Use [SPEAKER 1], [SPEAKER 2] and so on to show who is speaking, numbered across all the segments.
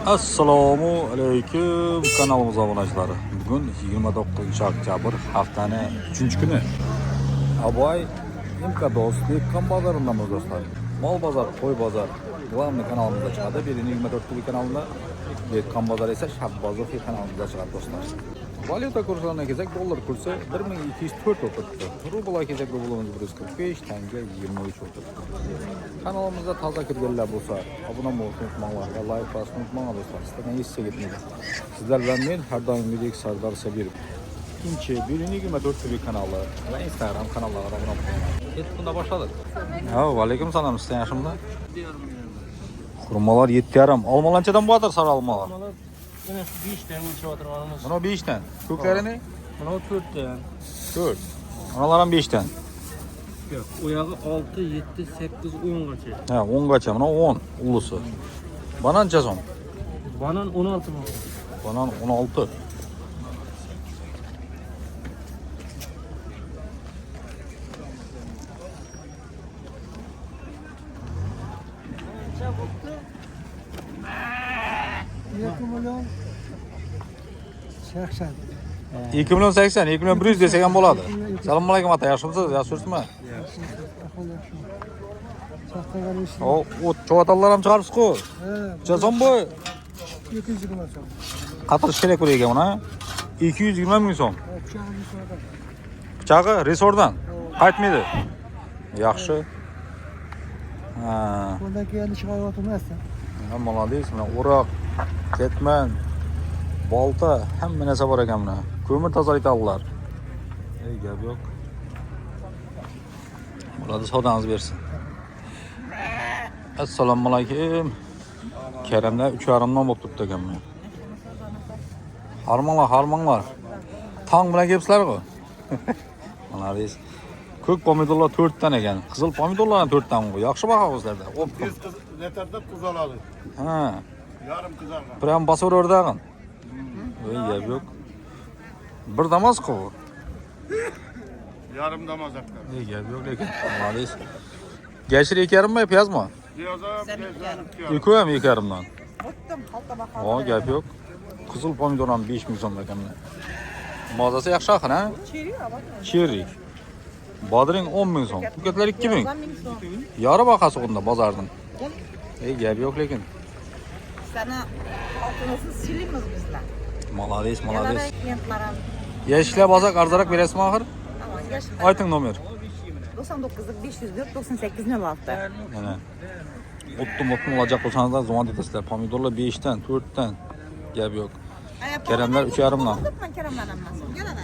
[SPEAKER 1] Assalomu alaykum kanalimiz obunachilari. Bugun 29-oktyabr haftaning 3-kuni. Aboy Imkados Dehqon bozoridamiz do'stlar. Mol bozor, qo'y bozor Global kanalimizda chiqadi. Birining 24 kanalida, Dehqon bozor esa Shab bozor kanalimizda chiqadi do'stlar. Valyuta kurslariga kelsak, dollar kursi 1204 o'tibdi. Rubl kelsak, rublimiz 145, tanga 23 o'tibdi. Kanalimizda toza kirganlar bo'lsa, obuna bo'lishni unutmanglar, like bosishni unutmanglar do'stlar. Sizlardan hech ketmaydi. Sizlar bilan men har doimgidek Sardor Sabirov. Ikkinchi, Birining 24 kanali va Instagram kanallariga obuna bo'ling. Ketibda boshladik. Ha, va alaykum salom, siz yaxshimisiz? Xurmolar 7,5. Olmalanchadan bo'lar sar olmalar.
[SPEAKER 2] Mana 5 dan o'lchayotirganimiz.
[SPEAKER 1] Mana 5 dan. Ko'klarini?
[SPEAKER 2] Mana 4 dan.
[SPEAKER 1] 4. Analar ham 5 dan.
[SPEAKER 2] Yo'q, oyog'i 6, 7, 8, 10 gacha.
[SPEAKER 1] Ha, 10 gacha. Mana 10 ulusi. Banancha so'm.
[SPEAKER 2] Banan 16 ming.
[SPEAKER 1] Banan 16.
[SPEAKER 3] Milyon 80.
[SPEAKER 1] 2 milyon 80, 2 milyon 100 desek ham bo'ladi. Assalomu alaykum ata, yaxshimisiz? Yaxshimisizmi? O, chovatallar ham chiqaribsiz-ku. Necha so'm bu?
[SPEAKER 3] 220 so'm.
[SPEAKER 1] Qatirish kerak bu ekan buni. 220 ming so'm. Pichog'i resordan qaytmaydi. Yaxshi. Ha.
[SPEAKER 3] Bundan keyin chiqaryapmiz.
[SPEAKER 1] Молодец, mana o'roq, ketman, bolta, hamma narsa bor ekan buni. Ko'mir tozalaydilar. Ey, gap yo'q. Bo'ladi, savdangiz bersin. Assalomu alaykum. Karamda 3,5 non bo'lib turibdi ekan buni. Harmanglar. Tong bilan kelibsizlar-ku. Молодец. Ko'k pomidorlar 4 dan ekan. Qizil pomidorlar ham 4 dan bu. Yaxshi baho o'zlarda. Optim.
[SPEAKER 4] Yeterli tuz aladı.
[SPEAKER 1] Ha.
[SPEAKER 4] Yarım kızarma.
[SPEAKER 1] Prям basaveraverdag'in. Voy, gap yo'q. Bir damas-ku.
[SPEAKER 4] Yarım damazaklar.
[SPEAKER 1] Ey, gap yo'q lekin. Молодец. Gashir 2,5 mi, piyazmi?
[SPEAKER 4] Piyaza, piyaza.
[SPEAKER 1] Eko ham 2,5 dan. O, gap yo'q. Qizil pomidor ham 5 ming so'm ekan. Mazasi yaxshi axir, ha? Cherry. Bodring 10 ming so'm. Ko'katlar 2 ming. Yori bahasi unda bozorning. Ey, gap yo'q lekin.
[SPEAKER 5] Sana altınızı silimiz bizler.
[SPEAKER 1] Молодец.
[SPEAKER 5] Yentlerim.
[SPEAKER 1] Yashiklar bozak arzarak berasizmi axir?
[SPEAKER 5] Ama yaşlar.
[SPEAKER 1] Ayting nomer.
[SPEAKER 5] 99 504 98 06.
[SPEAKER 1] Mana. O'ttim olacak bo'lsangiz zaman detasizlar. Pomidorlar 5 dan, 4 dan. Gap yo'q. Karamlar 3,5 dan.
[SPEAKER 5] Ben Kerem'den anlasın. Gel hadi.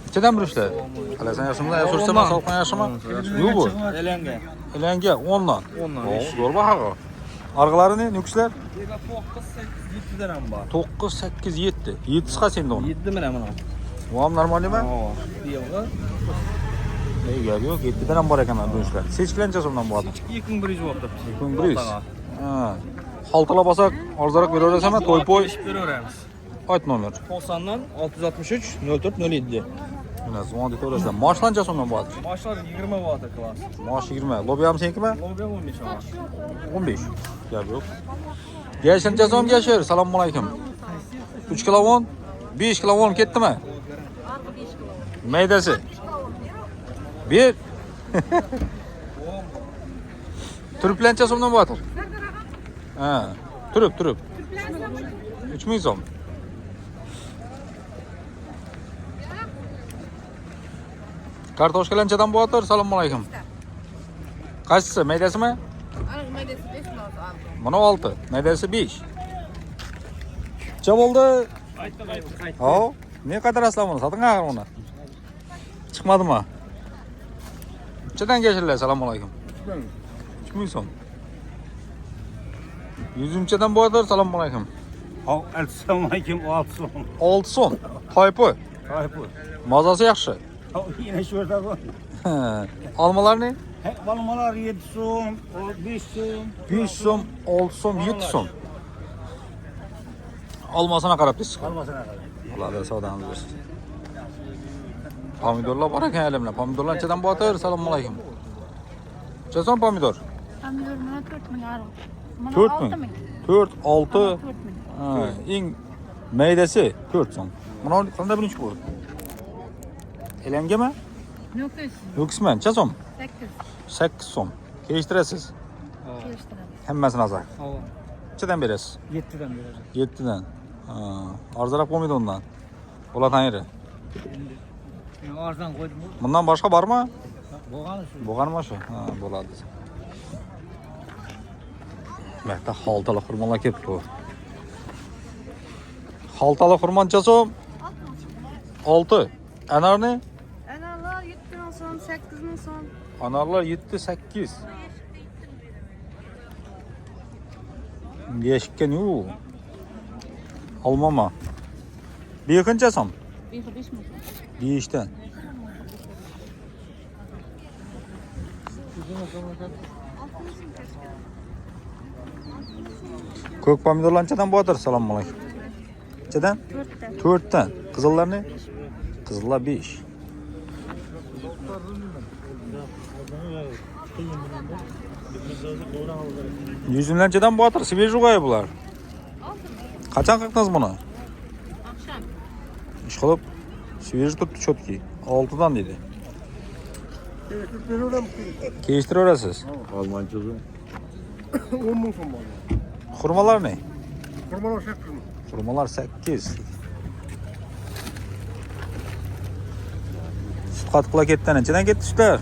[SPEAKER 1] Nechadan burishlar? Qalaysan, yaxshimi? So'rasam, sog'liqdan yaxshimi? Yo'q bu.
[SPEAKER 2] Elanga.
[SPEAKER 1] Elanga 10 dan.
[SPEAKER 2] 10 dan.
[SPEAKER 1] Zo'r baho. Arg'alarini, nukslar
[SPEAKER 2] 9, 8, 7 dan ham bor.
[SPEAKER 1] 9, 8, 7. 7'si qancha endi uni?
[SPEAKER 2] 7 mana buni.
[SPEAKER 1] Bu ham normalmi?
[SPEAKER 2] Biyog'i
[SPEAKER 1] Ey, gap yo'q, 7 dan ham bor ekan bu ishlar. Sechkilancha so'mdan bo'ladi.
[SPEAKER 2] 2100 bo'libdi.
[SPEAKER 1] 2100. Ha. Xaltalar bosak, arzaroq beraverasizmi? To'y-po'y.
[SPEAKER 2] Beraveramiz.
[SPEAKER 1] Ayt nomer.
[SPEAKER 2] 90 dan 663 04 07.
[SPEAKER 1] Mana zaman detaverasizlar. Moshlancha so'mdan bo'ladi.
[SPEAKER 2] Mashlar 20 bo'ladi klass.
[SPEAKER 1] Mosh 20. Lobi ham senikimi?
[SPEAKER 2] Lobiya 15 ham.
[SPEAKER 1] 15. Gap yo'q. Yashincha so'm yashir. Assalomu alaykum. 3 kilo 10, 5 kilo 10 ketdimi? Maydasi. 1. Turplancha so'mdan bo'lar. Ha, turib. 3000 so'm. Kartoshkalanchadan bo'lar. Assalomu alaykum. Qaysisi? Maydasimi? Mana 6, maydasi 5. Necha bo'ldi?
[SPEAKER 2] Qaytdi.
[SPEAKER 1] Ha, ne qaytarasizlar buni? Soting axir uni. Chiqmadimi? Nechadan gashirlar? Assalomu alaykum. 3000 so'm. 100chadan bo'lar. Assalomu alaykum.
[SPEAKER 4] Assalamu aleyküm. 6 son.
[SPEAKER 1] 6 so'm. Toypi.
[SPEAKER 4] Kayıpı.
[SPEAKER 1] Mazasi yaxshi.
[SPEAKER 4] Yine şurada bu.
[SPEAKER 1] Olmalarni
[SPEAKER 4] Balmalar 7 son. 5 son.
[SPEAKER 1] 5 so'm, 6 so'm, 7 so'm. Olmasına qarab deysiz.
[SPEAKER 4] Almasına kadar.
[SPEAKER 1] Ularda savdangiz bo'lsin. Pomidorlar bor ekan elimda. Pomidorlar nechadan bo'lar? Assalomu alaykum. Necha so'm pomidor?
[SPEAKER 6] Pomidor mana 4 ming.
[SPEAKER 5] Mana
[SPEAKER 1] 4
[SPEAKER 5] 6
[SPEAKER 1] ming.
[SPEAKER 5] ming.
[SPEAKER 1] 4, 6.
[SPEAKER 5] 4 ming.
[SPEAKER 1] Ha, eng maydasi 4 so'm. Mana qanday birinchi bu? Elangami?
[SPEAKER 5] Nukus.
[SPEAKER 1] Yo'qsizmi? Necha so'm?
[SPEAKER 5] 8.
[SPEAKER 1] 8 so'm. Kelishtirasiz.
[SPEAKER 5] Kelishtiramiz.
[SPEAKER 1] Hammasini azar.
[SPEAKER 2] Havo.
[SPEAKER 1] Nechadan berasiz?
[SPEAKER 2] 7'den vereceğim.
[SPEAKER 1] 7dan. Ha, arzonroq bo'lmaydi undan. Bo'ladi ayri.
[SPEAKER 2] Yani arzan koydum.
[SPEAKER 1] Bundan boshqa bormi?
[SPEAKER 2] Boğanı şu.
[SPEAKER 1] Bo'lganmi shu? Ha, bo'ladi. Mehta xaltalı xurmolar kelibdi. Xaltalı xurmon necha so'm? 6. Anarni?
[SPEAKER 5] Analar 7 ming so'm, 8 ming so'm.
[SPEAKER 1] Anarlar 7, 8. Yeshikkan yu. Olmama. Beqincha so'm?
[SPEAKER 5] 5 ming so'm.
[SPEAKER 1] 5dan. Ko'k pomidorlar nechadan bo'ladir? Assalomu alaykum. Nechadan?
[SPEAKER 5] 4 dan.
[SPEAKER 1] 4dan. Qizillarni? Qizillar 5. Yüzümden nechadan bo'ladir? Svejiy bular. Qachon qildingiz buni?
[SPEAKER 5] Akşam.
[SPEAKER 1] Ish qilib, svejiy tutdi chotki. 6dan dedi. Kelishtirasiz.
[SPEAKER 3] Almanca uzun. 10 ming so'm bor.
[SPEAKER 1] Xurmolar ne?
[SPEAKER 3] Kurban 8 ming.
[SPEAKER 1] Xurmolar 8. Süt qatqila ketdan nechadan ketdi sutlar?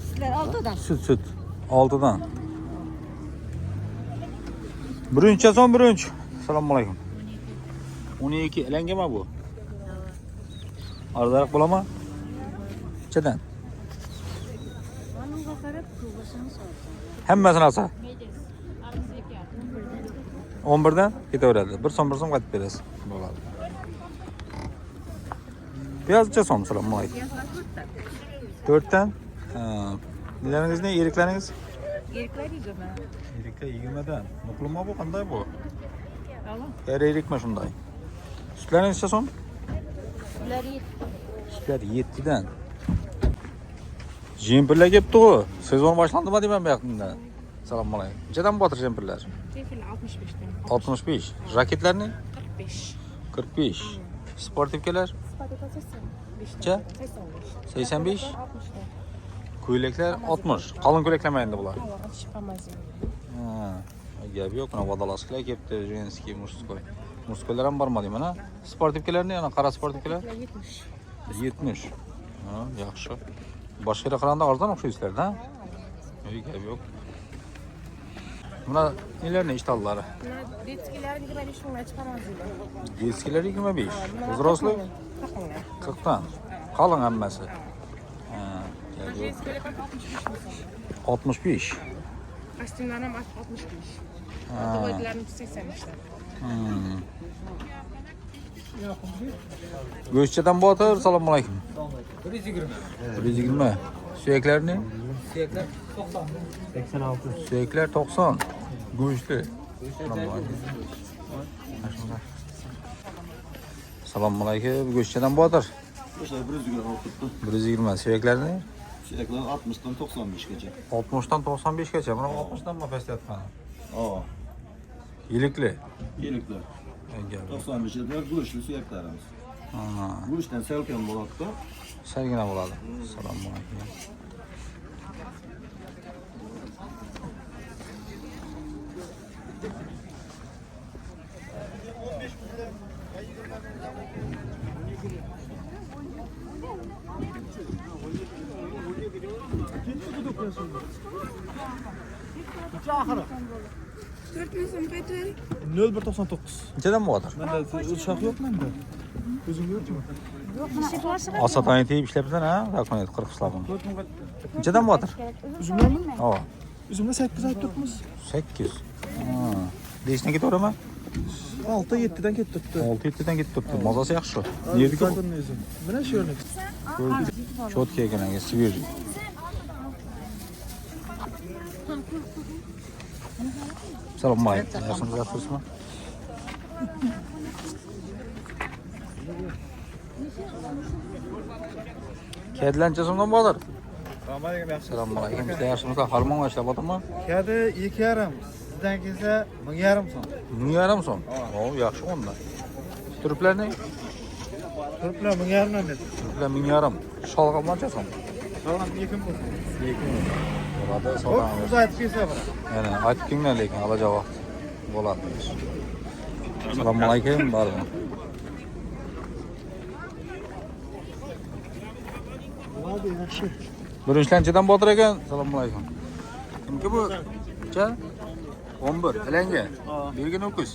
[SPEAKER 5] Sizlar 6 dan.
[SPEAKER 1] Süt. 6dan. Birinchi so'm birinchi. Assalomu alaykum. 12 elangami bu? Arzonroq bo'ladimi? Nechadan?
[SPEAKER 5] Onun qarab qilishini so'raysan.
[SPEAKER 1] Hammasini olsa. 11dan ketaveradi. 1 so'm qaytib berasiz. Bo'ladi. Piyoz necha so'm? Assalomu alaykum. 4 dan. Nelaringiz ne? Eriklaringiz?
[SPEAKER 5] Erklar 20.
[SPEAKER 1] Eriklar 20dan. Nuqulma bu qanday bu?
[SPEAKER 5] Tamam.
[SPEAKER 1] Erikma shunday. Sutlaringiz necha so'm?
[SPEAKER 5] Sizlar 7.
[SPEAKER 1] Sutlar 7dan. Jempirlar kelibdi-ku. Sezon boshlandimi deyman bu yoqda. Assalomu alaykum. Nechadan bo'tir jempirlar?
[SPEAKER 5] Tekil 65 dan.
[SPEAKER 1] 65. Raketlarni?
[SPEAKER 5] 45.
[SPEAKER 1] 45. Sportivkalar?
[SPEAKER 5] Spagetti 85.
[SPEAKER 1] Necha?
[SPEAKER 5] 85.
[SPEAKER 1] 85.
[SPEAKER 5] 60 dan.
[SPEAKER 1] Ko'ylaklar 60. Qalin ko'ylaklama endi bular.
[SPEAKER 5] Hava chiqamazin.
[SPEAKER 1] Ha, gap yo'q. Mana vodolazkalar kelibdi, женский, мужской. Muzko'lar ham bormi deyman, ha? Sportivkalarni, yana qara sportivkalar?
[SPEAKER 5] 70.
[SPEAKER 1] 70. Ha, yaxshi. Boshqa yerga qaraganda arzon o'xshaysizlar-da? Gap yo'q. Buna nelarni ishtallari?
[SPEAKER 5] Detskilar 25 mingga chiqamazin.
[SPEAKER 1] Deskilar 25. Взрослый 40 dan. Qalin hammasi. Ha, gap yo'q. 65.
[SPEAKER 5] Kostyumlar ham 65.
[SPEAKER 1] Ha.
[SPEAKER 5] To'ylarni 85 dan.
[SPEAKER 1] Go'shtchadan bo'tir. Assalomu alaykum.
[SPEAKER 2] 120.
[SPEAKER 1] 120. Suyaklarni?
[SPEAKER 2] Siyekler 90. 86.
[SPEAKER 1] Suyaklar 90. Go'shtli. Assalomu alaykum. Go'shtchadan bo'tir.
[SPEAKER 6] Başta 120 oturttu.
[SPEAKER 1] 120. Suyaklarni?
[SPEAKER 6] Sürekli 60'dan 95'gacha.
[SPEAKER 1] 60dan 95gacha. Mana 60dan mı pastayotgan?
[SPEAKER 6] Aa,
[SPEAKER 1] Yilikli.
[SPEAKER 6] yelikler.
[SPEAKER 1] Gap.
[SPEAKER 6] 95'de guluşlu suyaklarımız.
[SPEAKER 1] Ha,
[SPEAKER 6] Guluştan selken bolattı.
[SPEAKER 1] salgina bo'ladi. Assalomu alaykum.
[SPEAKER 3] Ahırı. 0199.
[SPEAKER 1] Nechadan bo'tir?
[SPEAKER 3] Mende uşak yok mende. Özüm yok mu?
[SPEAKER 1] Asatani teyip ishlabsan, ha? Rakoniyat 40 ishlabim. Nechadan bo'tir?
[SPEAKER 3] Üzümler mi?
[SPEAKER 1] Ha,
[SPEAKER 3] Üzümler 8 ay tutmuş.
[SPEAKER 1] 8. Ha. Deyishdan ketaveradimi?
[SPEAKER 3] 6 7'den kettirdi.
[SPEAKER 1] 6-7dan ketib turibdi. Mazasi yaxshi. Nerdiki bu?
[SPEAKER 3] Mana shu yerlik.
[SPEAKER 1] Chotka ekan, svejiy. Assalomu alaykum. Yaxshimisiz, yaxshimisizmi? Kedilar necha so'mdan bo'lar? Assalomu alaykum. Sizlar yaxshimisiz? Farmon ishlab o'tirmi?
[SPEAKER 3] Kadi 2,5. Sizdan kelsa 1,5 so'm.
[SPEAKER 1] 1,5 so'm. O, yaxshi onda. Turplarni?
[SPEAKER 3] Turplar 1,5 dan berdi.
[SPEAKER 1] Turplar 1,5. Sholg'a qancha so'm?
[SPEAKER 3] Sog'am 2 ming.
[SPEAKER 1] 2 ming. Bo'ladi,
[SPEAKER 3] Hop,
[SPEAKER 1] sotamiz.
[SPEAKER 3] uzatib kelsa bor.
[SPEAKER 1] Yana aytib kelinglar lekin olajavoq bo'ladi. Assalomu alaykum, barmi?
[SPEAKER 3] Hadi yaxshi.
[SPEAKER 1] Birinchilanchidan botir ekan. Assalomu alaykum. Kimki bu? Cha? 11. Elanga. Bergin ho'kiz.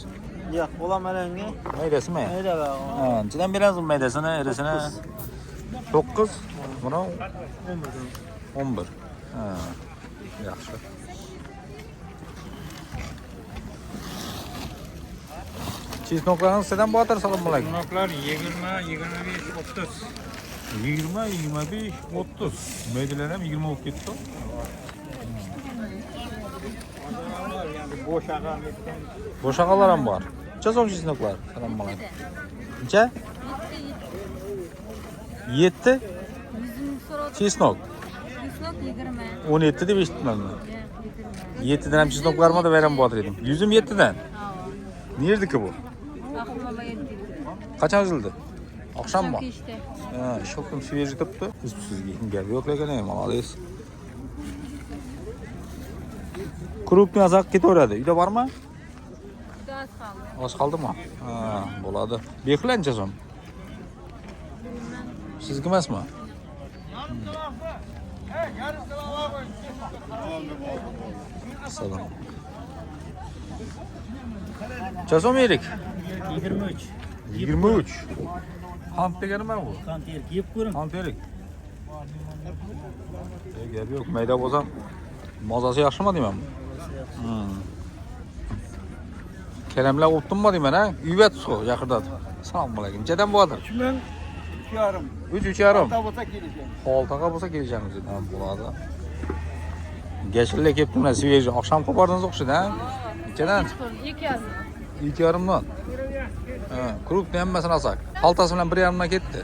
[SPEAKER 3] Yo'q, olamalanga.
[SPEAKER 1] Maydasimi?
[SPEAKER 3] Mayda va.
[SPEAKER 1] Ha, chidan berasizmi maydasini, irisini? 9. Buni 11. Ha. Yaxshi. Chiznoqlarni sizdan botir. Assalomu alaykum.
[SPEAKER 4] Bunoklar 20, 25, 30.
[SPEAKER 1] 20, 25, 30. Maydalar ham 20 bo'lib ketdi.
[SPEAKER 4] Bo'shag'am.
[SPEAKER 1] Bo'shaqalar ham bor. Necha so'm chiznoqlar? Assalomu alaykum. Necha? 7. Chiznoq. 17 deb eshitdim. 7 dan ham chiznoqlarmi deb ayram botir edim. 107 dan. Nerdiki bu? Qachon uzildi? Oqshommi? Ha, shokim sveji turibdi. Sizga gap yo'q lekin, молодец. Krupni azaq ketaveradi. Uyda bormi? Oz qoldimi? Ha, bo'ladi. Beqlancha so'm. Sizga emasmi? Salom. Necha so'm erik?
[SPEAKER 4] 23.
[SPEAKER 1] 23. Qant degani nima bu?
[SPEAKER 4] Qant erik yeb ko'ring.
[SPEAKER 1] Qant erik. Gap yo'q. Mayda bo'lsam mazasi yaxshimi deyman. Kelamlar o'tdimmi deyman ha? Uyat suv yaqinda. Assalomu alaykum. Nechadan bo'ladir?
[SPEAKER 3] 3,5.
[SPEAKER 1] 3,5.
[SPEAKER 3] Bo'lsa kelishgan.
[SPEAKER 1] Holtaga bo'lsa kelishamiz dedim bo'ladi. Gashillar kelibdi-mana, sveji. Oqshom qopardingiz o'xshaydi ha? Nechadan? 2,5 dan. Ha, krupni hammasini olsak. Xaltasi bilan 1,5 dan ketdi.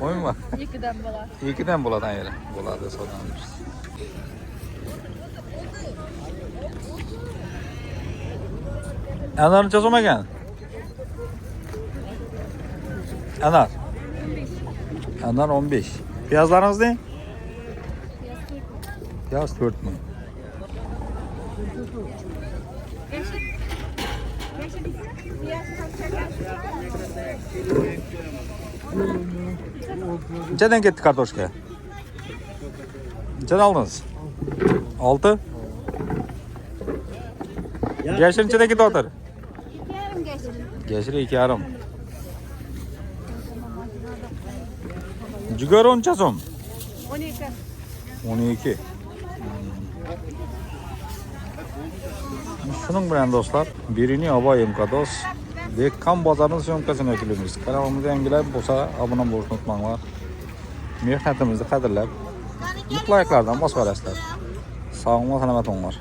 [SPEAKER 1] O'yinmi?
[SPEAKER 5] 2dan bo'ladi.
[SPEAKER 1] 2 dan bo'ladi ayri. Bo'ladi, sotamiz. Anar necha so'm ekan? Anar. Anar 15. Piyazlaringizni? Piyaz 4 ming. Nechadan ketdi kartoshka? Nechadan oldingiz? 6. Gashir nechadan ketyapti?
[SPEAKER 5] 2,5 gashir.
[SPEAKER 1] Gashir 2,5. Jigaro necha so'm?
[SPEAKER 5] 12.
[SPEAKER 1] 12. Shuning bilan do'stlar, Birini Obay MKDOS Dekkan bozorining syomkasini o'tamiz. Kanalimizga yangilar bo'lsa, obuna bo'lishni unutmanglar. Mehnatimizni qadrlab, like lardan bosib olasizlar. Sog' bo'linglar, salomat bo'linglar.